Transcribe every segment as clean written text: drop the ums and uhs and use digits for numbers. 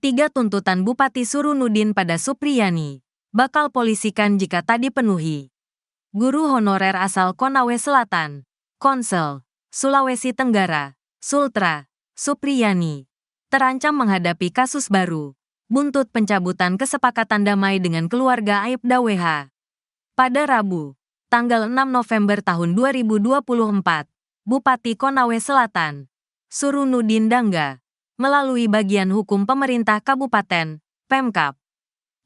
3 tuntutan Bupati Surunudin pada Supriyani. Bakal polisikan jika tak dipenuhi. Guru honorer asal Konawe Selatan, Konsel, Sulawesi Tenggara, Sultra, Supriyani, terancam menghadapi kasus baru, buntut pencabutan kesepakatan damai dengan keluarga Aibda WH. Pada Rabu, tanggal 6 November tahun 2024, Bupati Konawe Selatan, Surunudin Dangga, melalui bagian hukum pemerintah Kabupaten, Pemkab,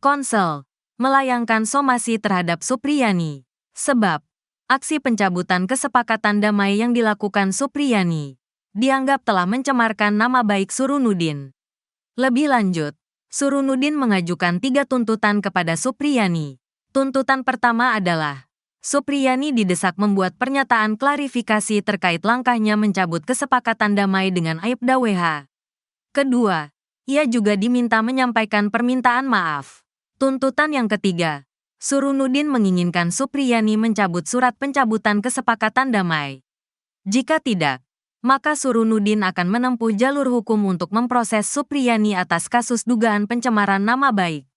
Konsel, melayangkan somasi terhadap Supriyani, sebab aksi pencabutan kesepakatan damai yang dilakukan Supriyani dianggap telah mencemarkan nama baik Surunudin. Lebih lanjut, Surunudin mengajukan 3 tuntutan kepada Supriyani. Tuntutan pertama adalah, Supriyani didesak membuat pernyataan klarifikasi terkait langkahnya mencabut kesepakatan damai dengan Aibda WH. Kedua, ia juga diminta menyampaikan permintaan maaf. Tuntutan yang ketiga, Surunudin menginginkan Supriyani mencabut surat pencabutan kesepakatan damai. Jika tidak, maka Surunudin akan menempuh jalur hukum untuk memproses Supriyani atas kasus dugaan pencemaran nama baik.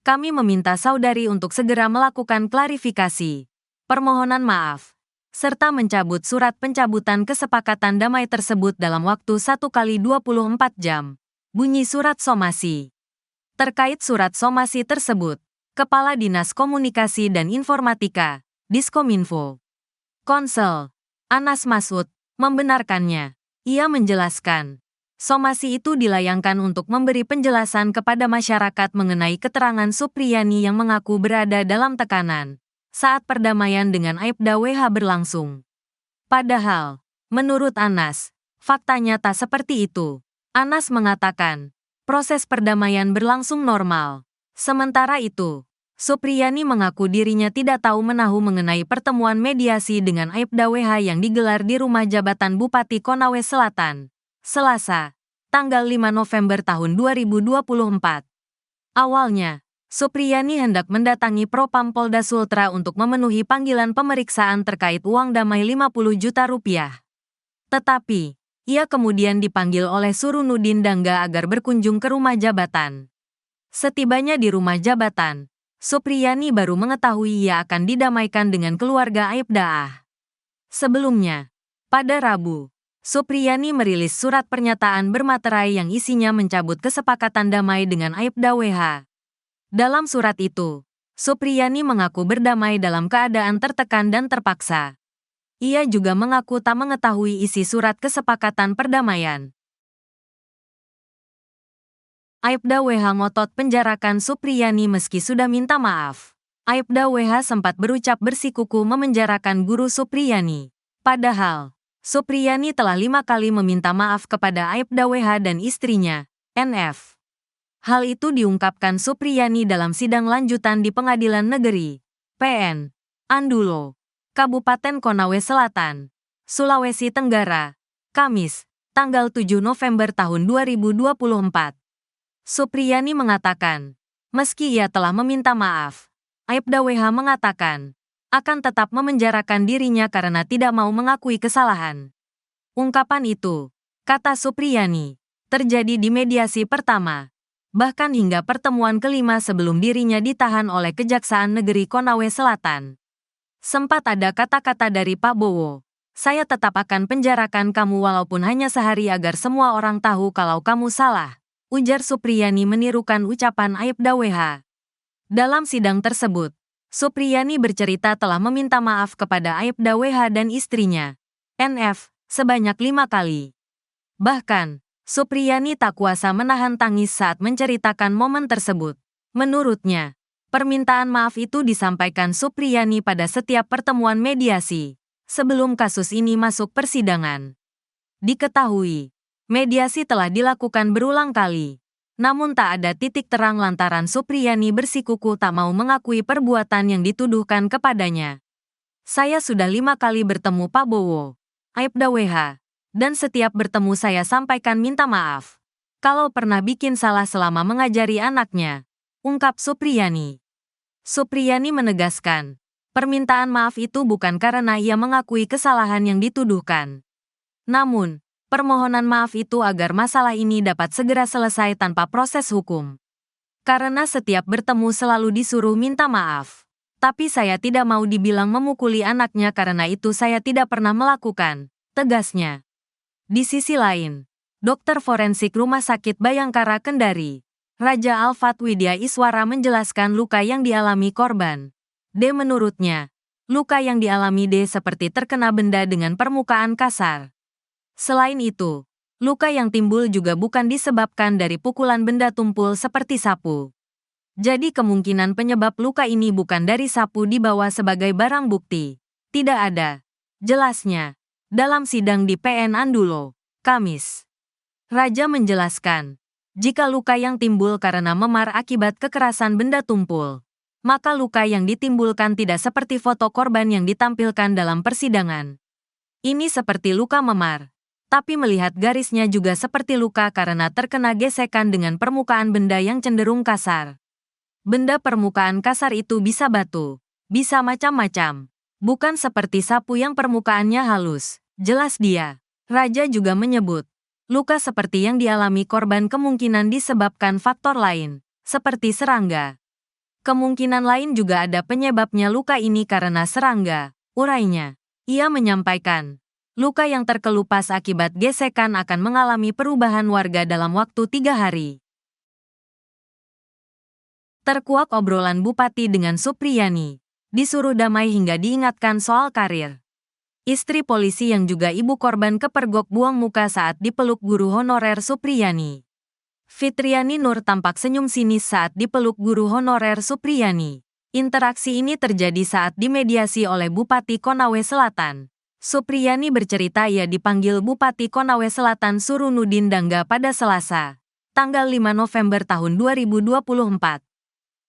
Kami meminta saudari untuk segera melakukan klarifikasi, permohonan maaf, serta mencabut surat pencabutan kesepakatan damai tersebut dalam waktu 1 kali 24 jam. Bunyi surat somasi. Terkait surat somasi tersebut, Kepala Dinas Komunikasi dan Informatika, Diskominfo, Konsel, Anas Masud, membenarkannya. Ia menjelaskan, somasi itu dilayangkan untuk memberi penjelasan kepada masyarakat mengenai keterangan Supriyani yang mengaku berada dalam tekanan saat perdamaian dengan Aibda WH berlangsung. Padahal, menurut Anas, faktanya tak seperti itu. Anas mengatakan, proses perdamaian berlangsung normal. Sementara itu, Supriyani mengaku dirinya tidak tahu menahu mengenai pertemuan mediasi dengan Aibda WH yang digelar di rumah jabatan Bupati Konawe Selatan, Selasa, tanggal 5 November tahun 2024. Awalnya, Supriyani hendak mendatangi Propam Polda Sultra untuk memenuhi panggilan pemeriksaan terkait uang damai 50 juta rupiah. Tetapi, ia kemudian dipanggil oleh Surunudin Dangga agar berkunjung ke rumah jabatan. Setibanya di rumah jabatan, Supriyani baru mengetahui ia akan didamaikan dengan keluarga Aibda. Sebelumnya, pada Rabu, Supriyani merilis surat pernyataan bermaterai yang isinya mencabut kesepakatan damai dengan Aibda WH. Dalam surat itu, Supriyani mengaku berdamai dalam keadaan tertekan dan terpaksa. Ia juga mengaku tak mengetahui isi surat kesepakatan perdamaian. Aibda WH ngotot penjarakan Supriyani meski sudah minta maaf. Aibda WH sempat berucap bersikukuh memenjarakan guru Supriyani. Padahal, Supriyani telah 5 kali meminta maaf kepada Aibda WH dan istrinya, NF. Hal itu diungkapkan Supriyani dalam sidang lanjutan di Pengadilan Negeri, PN, Andulo, Kabupaten Konawe Selatan, Sulawesi Tenggara, Kamis, tanggal 7 November tahun 2024. Supriyani mengatakan, meski ia telah meminta maaf, Aibda WH mengatakan, akan tetap memenjarakan dirinya karena tidak mau mengakui kesalahan. Ungkapan itu, kata Supriyani, terjadi di mediasi pertama, bahkan hingga pertemuan kelima sebelum dirinya ditahan oleh Kejaksaan Negeri Konawe Selatan. Sempat ada kata-kata dari Pak Bowo, saya tetap akan penjarakan kamu walaupun hanya sehari agar semua orang tahu kalau kamu salah, ujar Supriyani menirukan ucapan Aibda WH. Dalam sidang tersebut, Supriyani bercerita telah meminta maaf kepada Aibda WH dan istrinya, NF, sebanyak 5 kali. Bahkan, Supriyani tak kuasa menahan tangis saat menceritakan momen tersebut. Menurutnya, permintaan maaf itu disampaikan Supriyani pada setiap pertemuan mediasi, sebelum kasus ini masuk persidangan. Diketahui, mediasi telah dilakukan berulang kali, namun tak ada titik terang lantaran Supriyani bersikukuh tak mau mengakui perbuatan yang dituduhkan kepadanya. Saya sudah 5 kali bertemu Pak Bowo, Aibda WH, dan setiap bertemu saya sampaikan minta maaf. Kalau pernah bikin salah selama mengajari anaknya, ungkap Supriyani. Supriyani menegaskan, permintaan maaf itu bukan karena ia mengakui kesalahan yang dituduhkan. Namun, Permohonan maaf itu agar masalah ini dapat segera selesai tanpa proses hukum. Karena setiap bertemu selalu disuruh minta maaf. Tapi saya tidak mau dibilang memukuli anaknya karena itu saya tidak pernah melakukan, tegasnya. Di sisi lain, dokter forensik Rumah Sakit Bayangkara Kendari, Raja Alfat Widya Iswara menjelaskan luka yang dialami korban. D. Menurutnya, luka yang dialami D seperti terkena benda dengan permukaan kasar. Selain itu, luka yang timbul juga bukan disebabkan dari pukulan benda tumpul seperti sapu. Jadi kemungkinan penyebab luka ini bukan dari sapu dibawa sebagai barang bukti. Tidak ada. Jelasnya, dalam sidang di PN Andulo, Kamis. Raja menjelaskan, jika luka yang timbul karena memar akibat kekerasan benda tumpul, maka luka yang ditimbulkan tidak seperti foto korban yang ditampilkan dalam persidangan. Ini seperti luka memar. Tapi melihat garisnya juga seperti luka karena terkena gesekan dengan permukaan benda yang cenderung kasar. Benda permukaan kasar itu bisa batu, bisa macam-macam. Bukan seperti sapu yang permukaannya halus, jelas dia. Raja juga menyebut, luka seperti yang dialami korban kemungkinan disebabkan faktor lain, seperti serangga. Kemungkinan lain juga ada penyebabnya luka ini karena serangga, urainya. Ia menyampaikan, luka yang terkelupas akibat gesekan akan mengalami perubahan warga dalam waktu 3 hari. Terkuak obrolan Bupati dengan Supriyani. Disuruh damai hingga diingatkan soal karir. Istri polisi yang juga ibu korban kepergok buang muka saat dipeluk guru honorer Supriyani. Fitriani Nur tampak senyum sinis saat dipeluk guru honorer Supriyani. Interaksi ini terjadi saat dimediasi oleh Bupati Konawe Selatan. Supriyani bercerita ia dipanggil Bupati Konawe Selatan Surunudin Dangga pada Selasa, tanggal 5 November tahun 2024.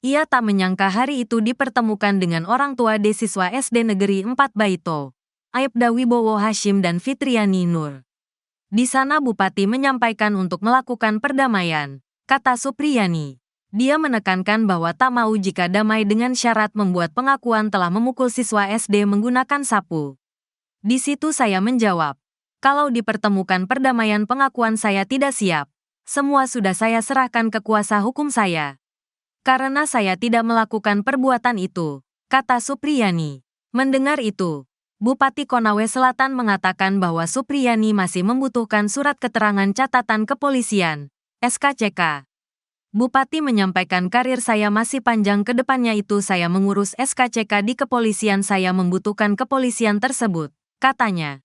Ia tak menyangka hari itu dipertemukan dengan orang tua D siswa SD Negeri 4 Baito, Aibda Wibowo Hashim dan Fitriani Nur. Di sana Bupati menyampaikan untuk melakukan perdamaian, kata Supriyani. Dia menekankan bahwa tak mau jika damai dengan syarat membuat pengakuan telah memukul siswa SD menggunakan sapu. Di situ saya menjawab, kalau dipertemukan perdamaian pengakuan saya tidak siap. Semua sudah saya serahkan ke kuasa hukum saya. Karena saya tidak melakukan perbuatan itu, kata Supriyani. Mendengar itu, Bupati Konawe Selatan mengatakan bahwa Supriyani masih membutuhkan surat keterangan catatan kepolisian, SKCK. Bupati menyampaikan karir saya masih panjang ke depannya itu saya mengurus SKCK di kepolisian saya membutuhkan kepolisian tersebut. Katanya.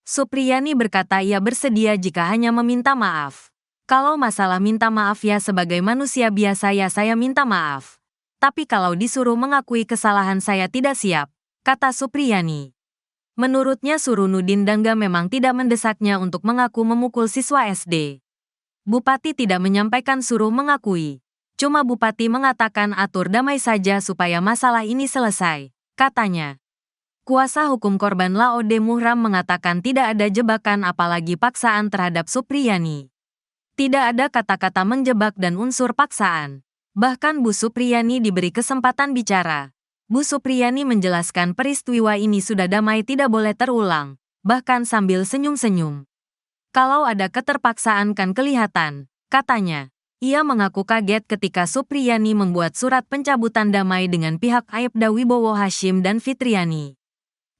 Supriyani berkata ia bersedia jika hanya meminta maaf. Kalau masalah minta maaf ya sebagai manusia biasa ya saya minta maaf. Tapi kalau disuruh mengakui kesalahan saya tidak siap, kata Supriyani. Menurutnya Surunudin Dangga memang tidak mendesaknya untuk mengaku memukul siswa SD. Bupati tidak menyampaikan suruh mengakui. Cuma Bupati mengatakan atur damai saja supaya masalah ini selesai, katanya. Kuasa hukum korban Laode Muhram mengatakan tidak ada jebakan apalagi paksaan terhadap Supriyani. Tidak ada kata-kata menjebak dan unsur paksaan. Bahkan Bu Supriyani diberi kesempatan bicara. Bu Supriyani menjelaskan peristiwa ini sudah damai tidak boleh terulang, bahkan sambil senyum-senyum. Kalau ada keterpaksaan kan kelihatan, katanya. Ia mengaku kaget ketika Supriyani membuat surat pencabutan damai dengan pihak Aibda Wibowo Hashim dan Fitriani.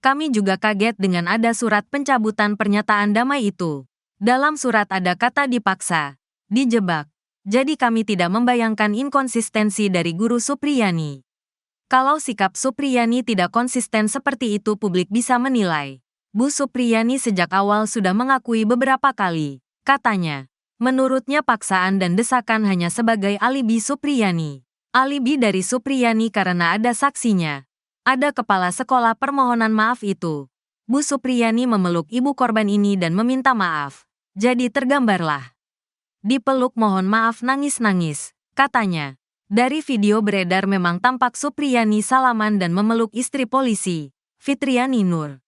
Kami juga kaget dengan ada surat pencabutan pernyataan damai itu. Dalam surat ada kata dipaksa, dijebak. Jadi kami tidak membayangkan inkonsistensi dari Guru Supriyani. Kalau sikap Supriyani tidak konsisten seperti itu publik bisa menilai. Bu Supriyani sejak awal sudah mengakui beberapa kali, katanya. Menurutnya paksaan dan desakan hanya sebagai alibi Supriyani. Alibi dari Supriyani karena ada saksinya. Ada kepala sekolah permohonan maaf itu. Bu Supriyani memeluk ibu korban ini dan meminta maaf. Jadi tergambarlah. Dipeluk mohon maaf nangis-nangis, katanya. Dari video beredar memang tampak Supriyani salaman dan memeluk istri polisi, Fitriani Nur.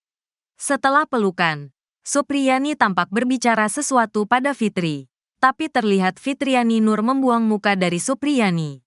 Setelah pelukan, Supriyani tampak berbicara sesuatu pada Fitri. Tapi terlihat Fitriani Nur membuang muka dari Supriyani.